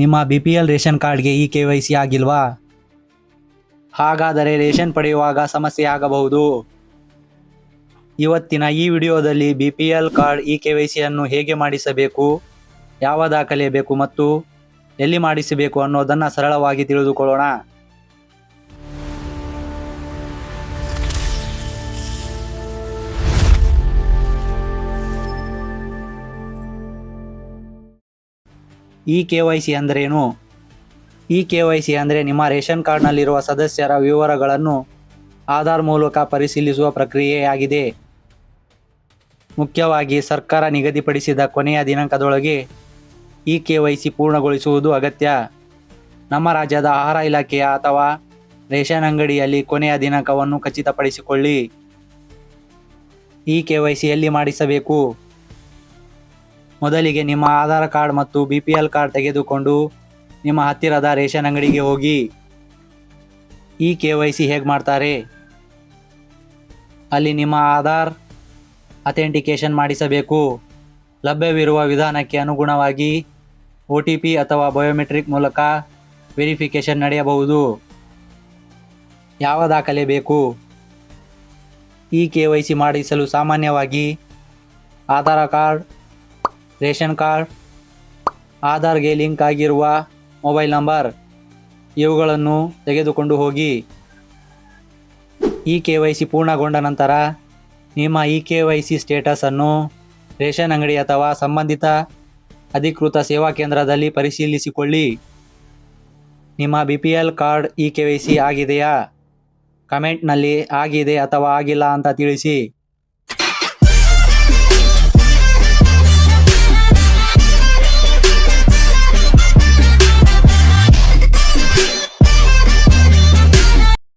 ನಿಮ್ಮ BPL ration ಕಾರ್ಡ್ಗೆ ಈ KYC ಆಗಿಲ್ವಾ? ಹಾಗಾದರೆ ರೇಷನ್ ಪಡೆಯುವಾಗ ಸಮಸ್ಯೆ ಆಗಬಹುದು. ಇವತ್ತಿನ ಈ ವಿಡಿಯೋದಲ್ಲಿ BPL ಕಾರ್ಡ್ ಈ KYC ಅನ್ನು ಹೇಗೆ ಮಾಡಿಸಬೇಕು, ಯಾವ ದಾಖಲೆ ಬೇಕು ಮತ್ತು ಎಲ್ಲಿ ಮಾಡಿಸಬೇಕು ಅನ್ನೋದನ್ನು ಸರಳವಾಗಿ ತಿಳಿದುಕೊಳ್ಳೋಣ. ಈ KYC ಅಂದ್ರೇನು? ಈ KYC ಅಂದರೆ ನಿಮ್ಮ ರೇಷನ್ ಕಾರ್ಡ್ನಲ್ಲಿರುವ ಸದಸ್ಯರ ವಿವರಗಳನ್ನು ಆಧಾರ್ ಮೂಲಕ ಪರಿಶೀಲಿಸುವ ಪ್ರಕ್ರಿಯೆಯಾಗಿದೆ. ಮುಖ್ಯವಾಗಿ ಸರ್ಕಾರ ನಿಗದಿಪಡಿಸಿದ ಕೊನೆಯ ದಿನಾಂಕದೊಳಗೆ ಈ KYC ಪೂರ್ಣಗೊಳಿಸುವುದು ಅಗತ್ಯ. ನಮ್ಮ ರಾಜ್ಯದ ಆಹಾರ ಇಲಾಖೆಯ ಅಥವಾ ರೇಷನ್ ಅಂಗಡಿಯಲ್ಲಿ ಕೊನೆಯ ದಿನಾಂಕವನ್ನು ಖಚಿತಪಡಿಸಿಕೊಳ್ಳಿ. ಈ KYC ಎಲ್ಲಿ ಮಾಡಿಸಬೇಕು? ಮೊದಲಿಗೆ ನಿಮ್ಮ ಆಧಾರ್ ಕಾರ್ಡ್ ಮತ್ತು BPL ಕಾರ್ಡ್ ತೆಗೆದುಕೊಂಡು ನಿಮ್ಮ ಹತ್ತಿರದ ರೇಷನ್ ಅಂಗಡಿಗೆ ಹೋಗಿ. ಈ KYC ಹೇಗೆ ಮಾಡ್ತಾರೆ? ಅಲ್ಲಿ ನಿಮ್ಮ ಆಧಾರ್ ಅಥೆಂಟಿಕೇಷನ್ ಮಾಡಿಸಬೇಕು. ಲಭ್ಯವಿರುವ ವಿಧಾನಕ್ಕೆ ಅನುಗುಣವಾಗಿ OTP ಅಥವಾ ಬಯೋಮೆಟ್ರಿಕ್ ಮೂಲಕ ವೆರಿಫಿಕೇಷನ್ ನಡೆಯಬಹುದು. ಯಾವ ದಾಖಲೆ ಬೇಕು? ಈ KYC ಮಾಡಿಸಲು ಸಾಮಾನ್ಯವಾಗಿ ಆಧಾರ್ ಕಾರ್ಡ್, ರೇಷನ್ ಕಾರ್ಡ್, ಆಧಾರ್ಗೆ ಲಿಂಕ್ ಆಗಿರುವ ಮೊಬೈಲ್ ನಂಬರ್ ಇವುಗಳನ್ನು ತೆಗೆದುಕೊಂಡು ಹೋಗಿ. ಈ KYC ಪೂರ್ಣಗೊಂಡ ನಂತರ ನಿಮ್ಮ ಈ KYC ಸ್ಟೇಟಸನ್ನು ರೇಷನ್ ಅಂಗಡಿ ಅಥವಾ ಸಂಬಂಧಿತ ಅಧಿಕೃತ ಸೇವಾ ಕೇಂದ್ರದಲ್ಲಿ ಪರಿಶೀಲಿಸಿಕೊಳ್ಳಿ. ನಿಮ್ಮ BPL ಕಾರ್ಡ್ ಈ KYC ಆಗಿದೆಯಾ? ಕಮೆಂಟ್ನಲ್ಲಿ ಆಗಿದೆ ಅಥವಾ ಆಗಿಲ್ಲ ಅಂತ ತಿಳಿಸಿ.